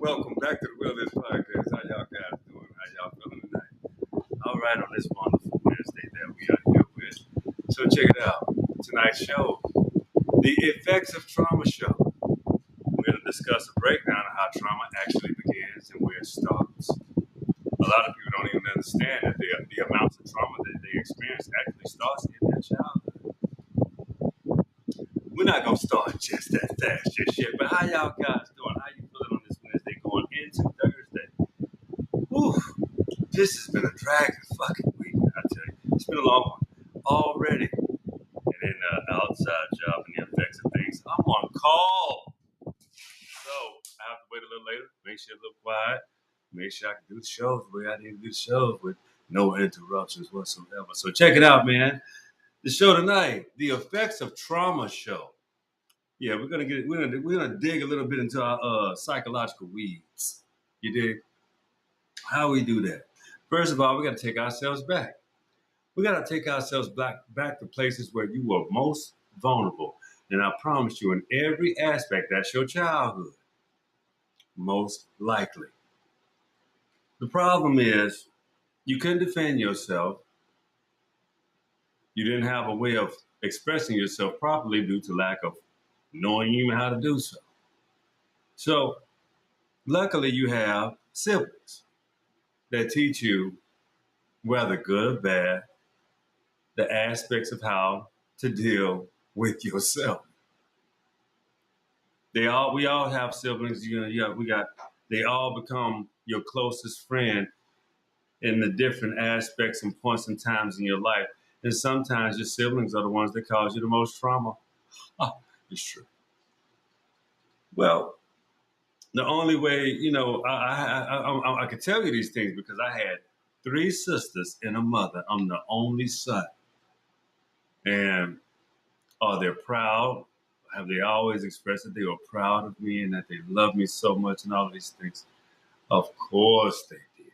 Welcome back to the Wilderness Podcast. How y'all guys doing? How y'all feeling tonight? All right, on this wonderful Wednesday that we are here with. So check it out. Tonight's show, the Effects of Trauma Show. We're going to discuss a breakdown of how trauma actually begins and where it starts. A lot of people don't even understand that the amounts of trauma that they experience actually starts in their childhood. We're not going to start just that fast, just yet. But how y'all guys doing? How you feeling on this Wednesday going into Thursday? Whew, this has been a dragging fucking week, I tell you. It's been a long one already. And then outside job and the effects of things. I'm on call. So I have to wait a little later, make sure it's a little quiet, make sure I can do the shows the way I need to do the shows with no interruptions whatsoever. So check it out, man. The show tonight, the Effects of Trauma Show. Yeah, we're gonna dig a little bit into our psychological weeds. You dig? How we do that? First of all, we got to take ourselves back. We got to take ourselves back to places where you were most vulnerable. And I promise you, in every aspect, that's your childhood, most likely. The problem is you couldn't defend yourself. You didn't have a way of expressing yourself properly due to lack of knowing even how to do so. So, luckily, you have siblings that teach you, whether good or bad, the aspects of how to deal with yourself. We all have siblings. They all become your closest friend in the different aspects and points and times in your life. And sometimes your siblings are the ones that cause you the most trauma. Oh, it's true. Well, the only way, I could tell you these things because I had three sisters and a mother. I'm the only son. And are they proud? Have they always expressed that they were proud of me and that they love me so much and all of these things? Of course they did.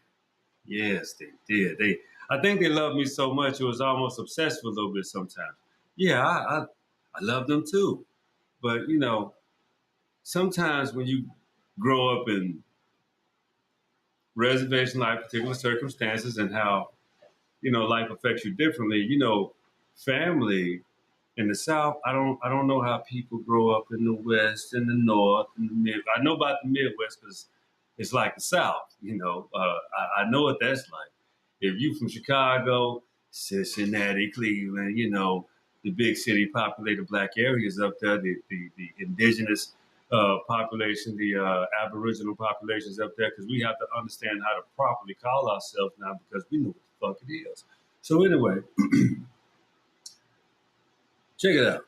Yes, they did. I think they loved me so much it was almost obsessed with a little bit sometimes. Yeah, I love them too. But sometimes when you grow up in reservation life, particular circumstances, and how life affects you differently. Family in the South. I don't know how people grow up in the West, in the North, in the Mid. I know about the Midwest because it's like the South. I know what that's like. If you from Chicago, Cincinnati, Cleveland, the big city populated black areas up there, the indigenous population, the aboriginal populations up there, because we have to understand how to properly call ourselves now because we know what the fuck it is. So anyway, check it out.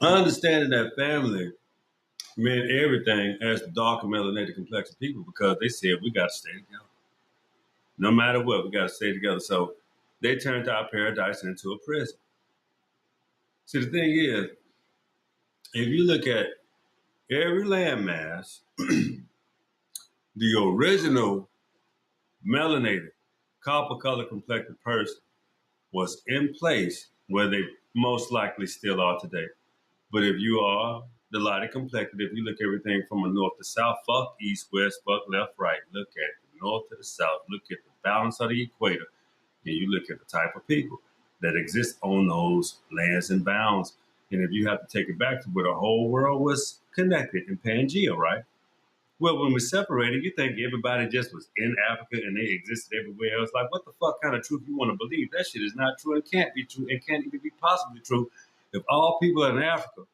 Understanding that family meant everything as the dark and melanated complexion people because they said we got to stay together. No matter what, we got to stay together. So they turned our paradise into a prison. See, the thing is, if you look at every landmass, the original melanated, copper color complected person was in place where they most likely still are today. But if you are the lighter complected, if you look at everything from a north to south, fuck east, west, fuck left, right, look at the north to the south, look at the balance of the equator, and you look at the type of people that exist on those lands and bounds. And if you have to take it back to where the whole world was connected in Pangea, right? Well, when we separated, you think everybody just was in Africa and they existed everywhere else. Like, what the fuck kind of truth you want to believe? That shit is not true and can't be true and can't even be possibly true. If all people are in Africa,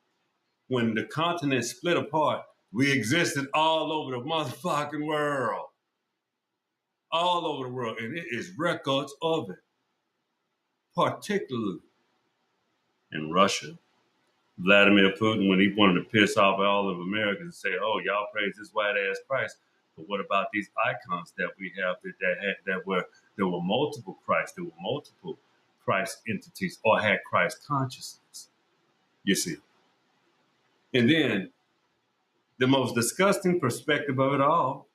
when the continent split apart, we existed all over the motherfucking world. All over the world. And it is records of it. Particularly in Russia, Vladimir Putin, when he wanted to piss off all of Americans and say, "Oh, y'all praise this white ass Christ," but what about these icons that we have that were multiple Christ, there were multiple Christ entities or had Christ consciousness? You see, and then the most disgusting perspective of it all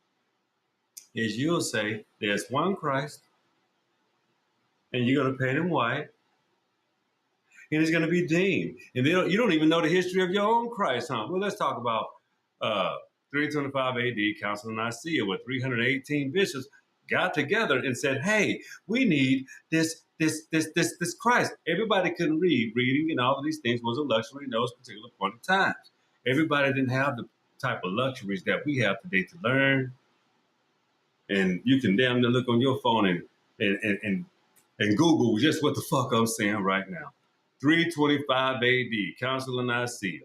is you'll say there's one Christ, and you're going to paint him white, and it's going to be deemed. And you don't even know the history of your own Christ, huh? Well, let's talk about uh, 325 AD, Council of Nicaea, where 318 bishops got together and said, "Hey, we need this Christ." Everybody couldn't read. Reading and all of these things was a luxury in those particular point of times. Everybody didn't have the type of luxuries that we have today to learn. And you can damn near look on your phone and Google just what the fuck I'm saying right now. 325 AD, Council of Nicaea.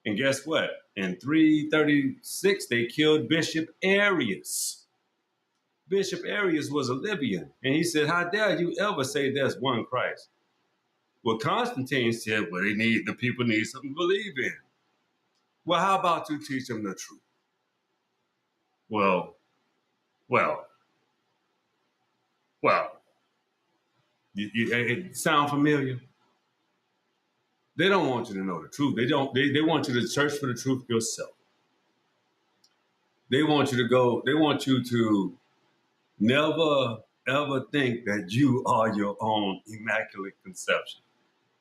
And guess what? In 336, they killed Bishop Arius. Bishop Arius was a Libyan. And he said, "How dare you ever say there's one Christ?" Well, Constantine said, "Well, the people need something to believe in." Well, how about you teach them the truth? Well, well, well. It sound familiar? They don't want you to know the truth. They don't. They want you to search for the truth yourself. They want you to go. They want you to never ever think that you are your own immaculate conception.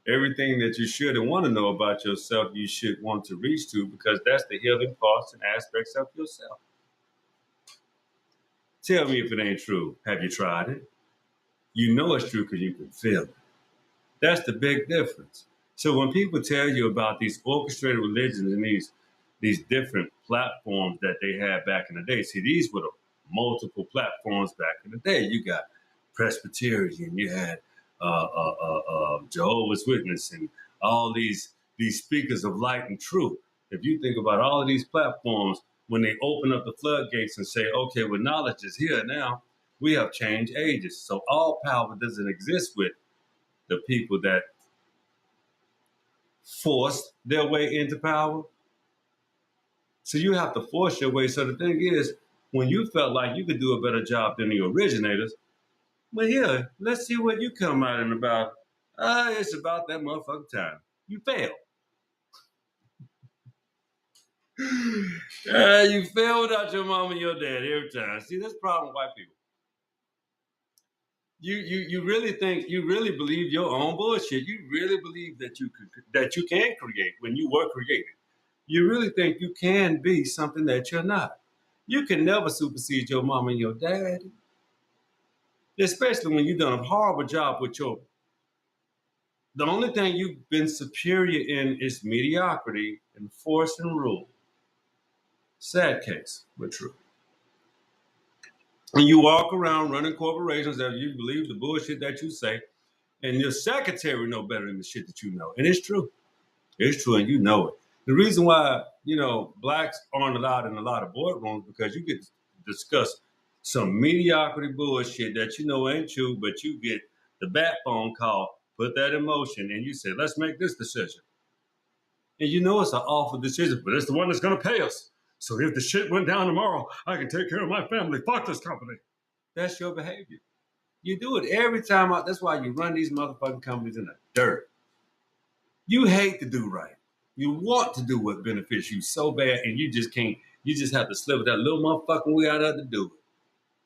Everything that you should and want to know about yourself, you should want to reach to because that's the healing parts and aspects of yourself. Tell me if it ain't true. Have you tried it? You know it's true because you can feel it. That's the big difference. So when people tell you about these orchestrated religions and these different platforms that they had back in the day, see, these were the multiple platforms back in the day. You got Presbyterian, you had Jehovah's Witness, and all these speakers of light and truth. If you think about all of these platforms, when they open up the floodgates and say, "Okay, well, knowledge is here now," we have changed ages. So all power doesn't exist with the people that forced their way into power. So you have to force your way. So the thing is, when you felt like you could do a better job than the originators, well, here, let's see what you come out and about. It's about that motherfucking time. You fail. You fail without your mom and your dad every time. See, that's the problem with white people. You really think you really believe your own bullshit. You really believe that you can create when you were created. You really think you can be something that you're not. You can never supersede your mom and your dad, especially when you've done a horrible job with your. The only thing you've been superior in is mediocrity and force and rule. Sad case, but true. And you walk around running corporations that you believe the bullshit that you say, and your secretary know better than the shit that you know. And it's true. It's true, and you know it. The reason why, blacks aren't allowed in a lot of boardrooms because you get to discuss some mediocrity bullshit that you know ain't true, but you get the bat phone call, put that in motion, and you say, "Let's make this decision." And you know it's an awful decision, but it's the one that's going to pay us. So if the shit went down tomorrow, I can take care of my family. Fuck this company. That's your behavior. You do it every time. That's why you run these motherfucking companies in the dirt. You hate to do right. You want to do what benefits you so bad, and you just can't. You just have to slip that little motherfucking way out of to do it.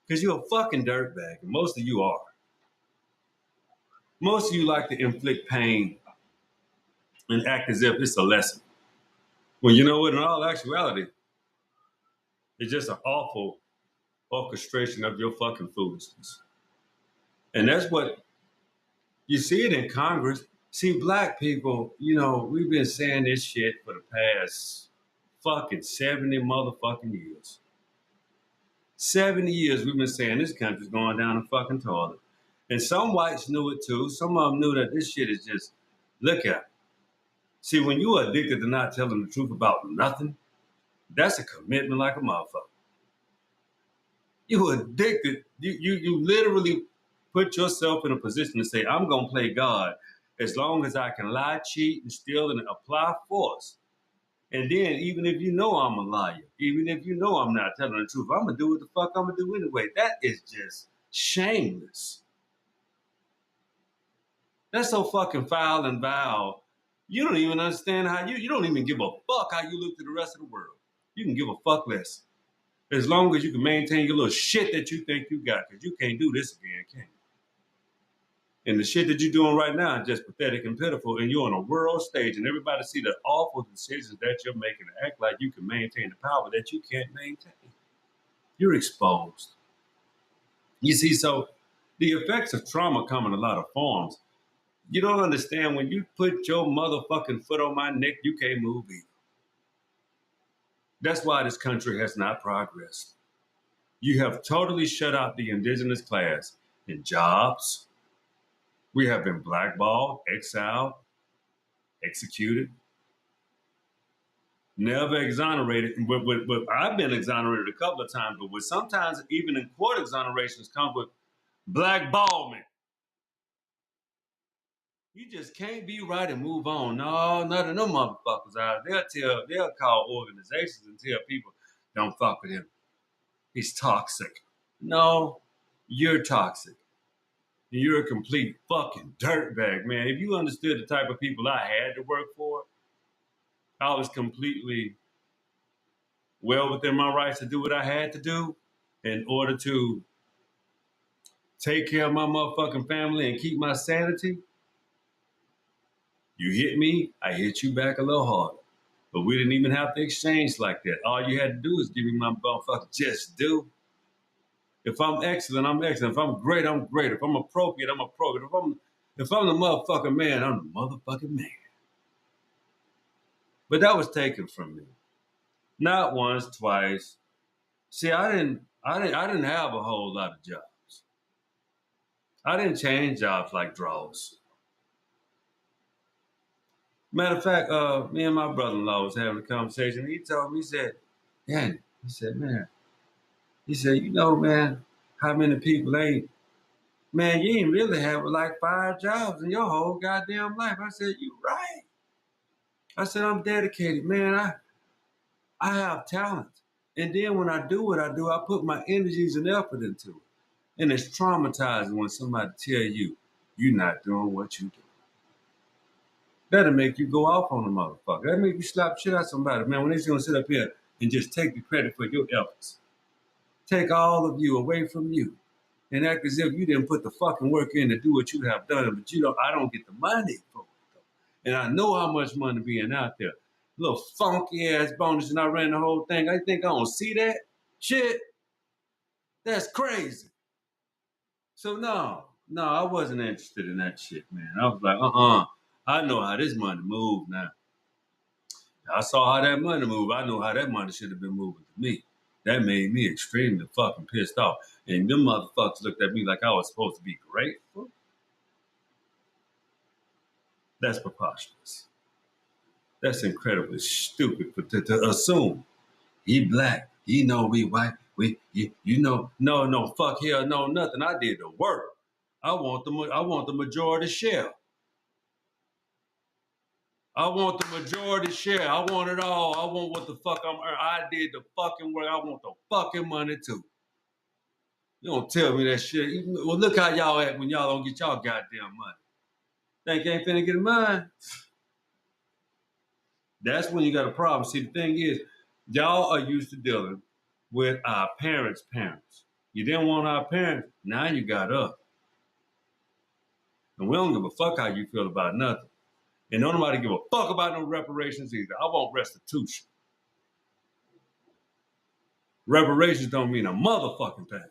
Because you're a fucking dirtbag, and most of you are. Most of you like to inflict pain and act as if it's a lesson. When you know what, in all actuality, it's just an awful orchestration of your fucking foolishness. And that's what you see it in Congress. See, black people, we've been saying this shit for the past fucking 70 motherfucking years. 70 years we've been saying this country's going down the fucking toilet. And some whites knew it too. Some of them knew that this shit is just, look at it. See, when you are addicted to not telling the truth about nothing, that's a commitment like a motherfucker. You addicted. You literally put yourself in a position to say, "I'm going to play God As long as I can lie, cheat, and steal and apply force. And then, even if you know I'm a liar, even if you know I'm not telling the truth, I'm going to do what the fuck I'm going to do anyway. That is just shameless. That's so fucking foul and vile. You don't even understand how you don't even give a fuck how you look to the rest of the world. You can give a fuck less. As long as you can maintain your little shit that you think you got, because you can't do this again, can you? And the shit that you're doing right now is just pathetic and pitiful, and you're on a world stage, and everybody see the awful decisions that you're making and act like you can maintain the power that you can't maintain. You're exposed. You see, so the effects of trauma come in a lot of forms. You don't understand when you put your motherfucking foot on my neck, you can't move either. That's why this country has not progressed. You have totally shut out the indigenous class in jobs. We have been blackballed, exiled, executed, never exonerated. But I've been exonerated a couple of times, but with sometimes even in court exonerations come with blackballment. You just can't be right and move on. No, none of them motherfuckers out. They'll call organizations and tell people, don't fuck with him. He's toxic. No, you're toxic. You're a complete fucking dirtbag, man. If you understood the type of people I had to work for, I was completely well within my rights to do what I had to do in order to take care of my motherfucking family and keep my sanity. You hit me, I hit you back a little harder. But we didn't even have to exchange like that. All you had to do is give me my motherfucking just due. If I'm excellent, I'm excellent. If I'm great, I'm great. If I'm appropriate, I'm appropriate. If I'm the motherfucking man, I'm the motherfucking man. But that was taken from me. Not once, twice. See, I didn't have a whole lot of jobs. I didn't change jobs like draws. Matter of fact, me and my brother-in-law was having a conversation. He told me, he said, Danny, he said, man, he said, you know, man, how many people ain't, man, you ain't really have like 5 jobs in your whole goddamn life. I said, you right. I said, I'm dedicated, man. I have talent. And then when I do what I do, I put my energies and effort into it. And it's traumatizing when somebody tell you, you're not doing what you do. That'll make you go off on a motherfucker. That'll make you slap shit out somebody, man, when they're gonna sit up here and just take the credit for your efforts. Take all of you away from you and act as if you didn't put the fucking work in to do what you have done, but I don't get the money for it though. And I know how much money being out there. Little funky ass bonus and I ran the whole thing. I think I don't see that shit. That's crazy. So no, I wasn't interested in that shit, man. I was like, I know how this money moves now. I saw how that money moved. I know how that money should have been moving to me. That made me extremely fucking pissed off. And them motherfuckers looked at me like I was supposed to be grateful. That's preposterous. That's incredibly stupid to assume. He black. He know we white. You know, no, fuck hell, no, nothing. I did the work. I want the majority share. I want the majority share. I want it all. I want what the fuck I'm earning. I did the fucking work. I want the fucking money too. You don't tell me that shit. Well, look how y'all act when y'all don't get y'all goddamn money. Think you ain't finna get mine? That's when you got a problem. See, the thing is, y'all are used to dealing with our parents' parents. You didn't want our parents. Now you got us. And we don't give a fuck how you feel about nothing. And don't nobody give a fuck about no reparations either. I want restitution. Reparations don't mean a motherfucking thing.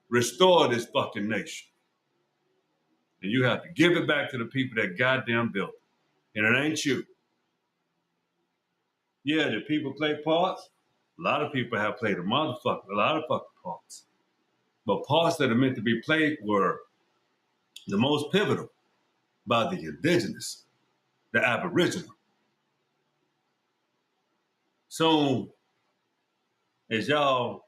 Restore this fucking nation. And you have to give it back to the people that goddamn built it. And it ain't you. Yeah, the people play parts. A lot of people have played a lot of fucking parts. But parts that are meant to be played were the most pivotal by the indigenous, the aboriginal. So, as y'all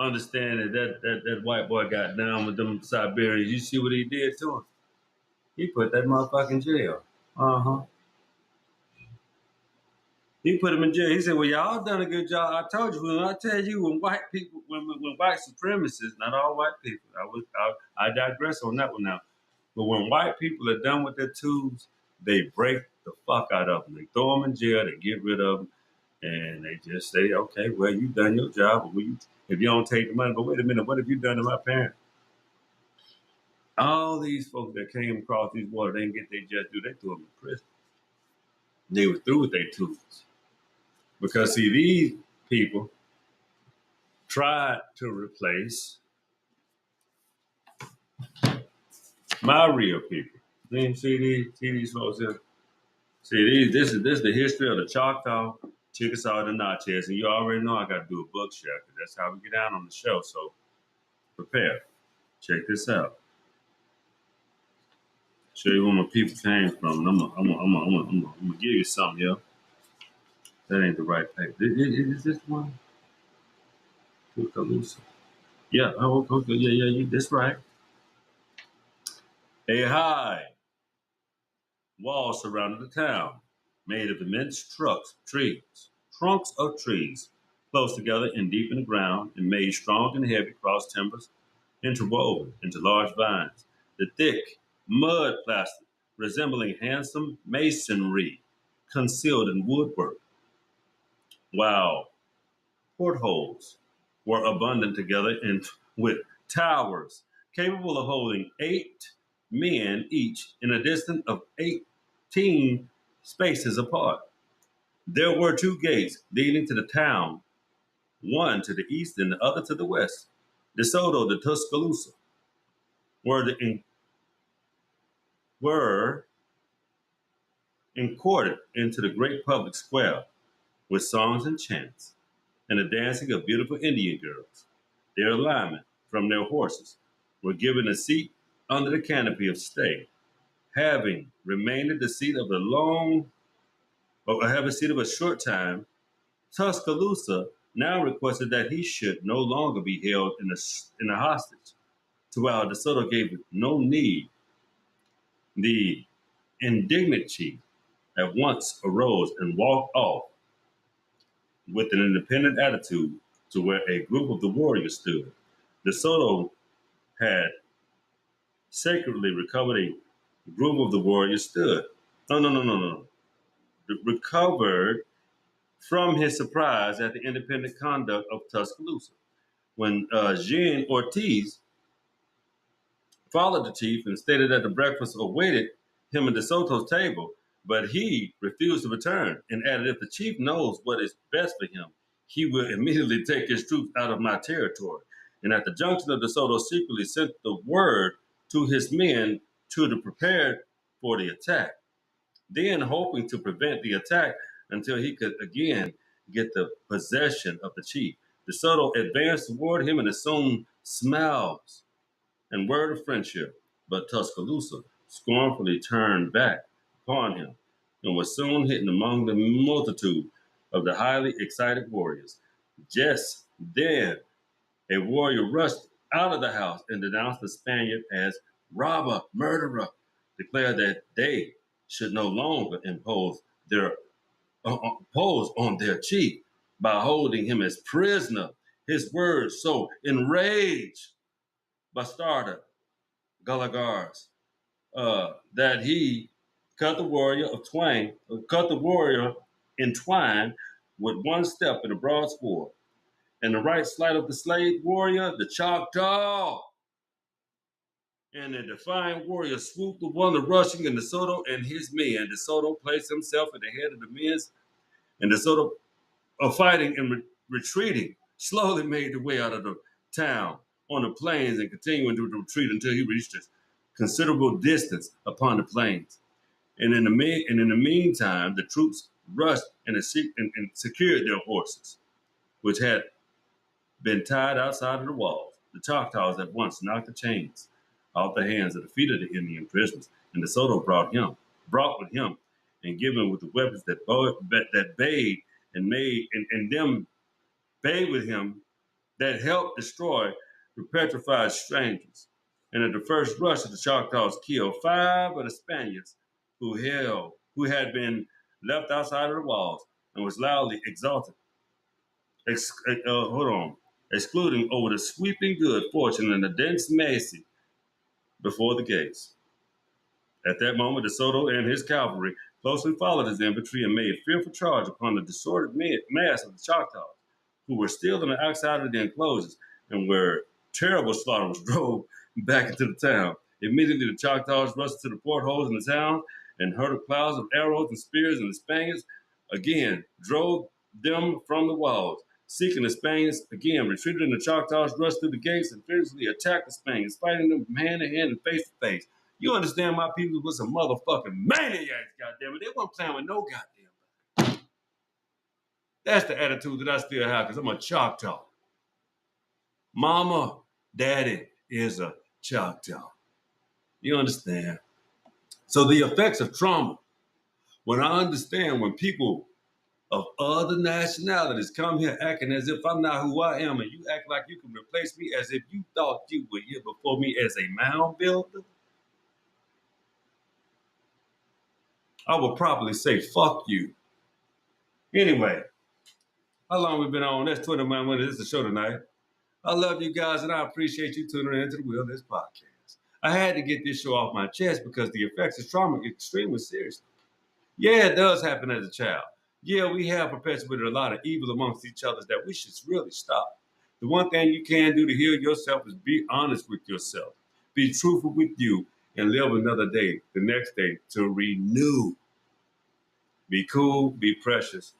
understand that white boy got down with them Siberians, you see what he did to him? He put that motherfucker in jail. Uh-huh. He put him in jail. He said, "Well, y'all done a good job. I told you. When I tell you, when white people, when white supremacists, not all white people. I digress on that one now. But when white people are done with their tools, they break the fuck out of them. They throw them in jail. They get rid of them, and they just say, okay, well, you've done your job. But if you don't take the money, but wait a minute, what have you done to my parents? All these folks that came across these waters, they didn't get their just due. They threw them in prison. They were through with their tools. Because, see, these people tried to replace my real people. See these folks here? See, this is the history of the Choctaw, Chickasaw, and the Natchez. And you already know I got to do a book share because that's how we get down on the show. So prepare. Check this out. Show you where my people came from. I'm gonna give you something, yo. That ain't the right page. Is this one? Tuscaloosa. Yeah. Oh, okay. Yeah. That's right. A high wall surrounded the town, made of immense trunks of trees, close together and deep in the ground, and made strong and heavy cross timbers, interwoven into large vines. The thick mud plaster, resembling handsome masonry, concealed in woodwork, while portholes were abundant together and with towers capable of holding 8 men each in a distance of 18 spaces apart. There were 2 gates leading to the town, one to the east and the other to the west. De Soto de Tuscaloosa were, were imported into the great public square with songs and chants and the dancing of beautiful Indian girls. Their linemen, from their horses, were given a seat under the canopy of state, having remained at the seat of a short time. Tuscaloosa now requested that he should no longer be held in a hostage, to while De Soto gave no need. The indignant chief at once arose and walked off with an independent attitude to where a group of the warriors stood. De Soto had sacredly recovered a group of the warriors stood. No. Recovered from his surprise at the independent conduct of Tuscaloosa. When Jean Ortiz followed the chief and stated that the breakfast awaited him at De Soto's table, but he refused to return and added, if the chief knows what is best for him, he will immediately take his troops out of my territory. And at the junction of De Soto secretly sent the word to his men to prepare for the attack. Then, hoping to prevent the attack until he could again get the possession of the chief, De Soto advanced toward him and assumed smiles and word of friendship. But Tuscaloosa scornfully turned back upon him and was soon hidden among the multitude of the highly excited warriors. Just then, a warrior rushed out of the house and denounced the Spaniard as robber, murderer, declared that they should no longer impose on their chief by holding him as prisoner. His words so enraged Bastarda Galagars that he cut the warrior in twine with one step in a broadsword. And the right sleight of the slave warrior, the Choctaw, and the defiant warrior swooped upon the rushing in De Soto and his men. De Soto placed himself at the head of the men, and De Soto, fighting and retreating, slowly made the way out of the town on the plains and continuing to retreat until he reached a considerable distance upon the plains. And in the meantime, the troops rushed and secured their horses, which had been tied outside of the walls. The Choctaws at once knocked the chains off the hands of the feet of the Indian prisoners, and De Soto brought with him, and given with the weapons that bayed and made, and them bayed with him that helped destroy the petrified strangers. And at the first rush, the Choctaws killed 5 of the Spaniards who had been left outside of the walls and was loudly exulted, hold on, excluding over the sweeping good fortune and the dense massy before the gates. At that moment, De Soto and his cavalry closely followed his infantry and made fearful charge upon the disordered mass of the Choctaws, who were still on the outside of the enclosures and where terrible slaughter was drove back into the town. Immediately, the Choctaws rushed to the portholes in the town and hurled clouds of arrows and spears, and the Spaniards again drove them from the walls. Seeking the Spaniards again retreated, and the Choctaws rushed through the gates and fiercely attacked the Spaniards, fighting them from hand to hand and face to face. You understand my people was some motherfucking maniacs, goddammit. They weren't playing with no goddamn. That's the attitude that I still have because I'm a Choctaw. Mama, daddy is a Choctaw. You understand? So the effects of trauma, when I understand when people of other nationalities come here acting as if I'm not who I am and you act like you can replace me as if you thought you were here before me as a mound builder, I will probably say, fuck you. Anyway, how long we been on? That's 21 minutes. This is the show tonight. I love you guys, and I appreciate you tuning into the Will This podcast. I had to get this show off my chest because the effects of trauma are extremely serious. Yeah, it does happen as a child. Yeah, we have perpetuated a lot of evil amongst each other that we should really stop. The one thing you can do to heal yourself is be honest with yourself. Be truthful with you and live another day, the next day, to renew. Be cool, be precious,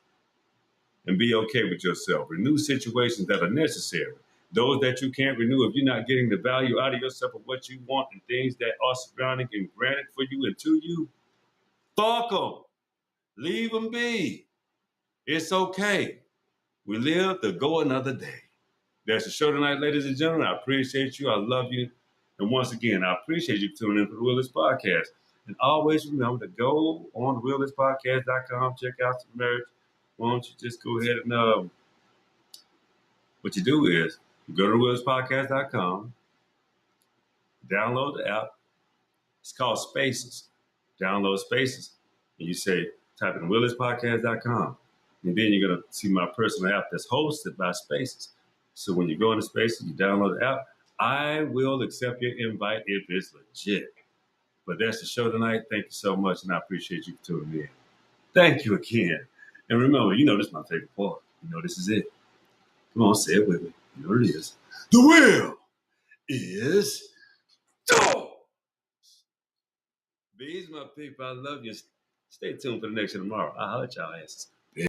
and be okay with yourself. Renew situations that are necessary. Those that you can't renew, if you're not getting the value out of yourself of what you want and things that are surrounding and granted for you and to you, fuck them. Leave them be. It's okay. We live to go another day. That's the show tonight, ladies and gentlemen. I appreciate you. I love you. And once again, I appreciate you tuning in for the Willis Podcast. And always remember to go on willispodcast.com, check out some merch. Why don't you just go ahead and what you do is you go to willispodcast.com, download the app. It's called Spaces. Download Spaces. And you say, type in willispodcast.com. And then you're going to see my personal app that's hosted by Spaces. So when you go into Spaces, you download the app. I will accept your invite if it's legit. But that's the show tonight. Thank you so much, and I appreciate you for tuning in. Thank you again. And remember, you know this is my favorite part. You know this is it. Come on, say it with me. You know what it is. The will is done. Bees, my people, I love you. Stay tuned for the next show tomorrow. I'll holler at y'all asses.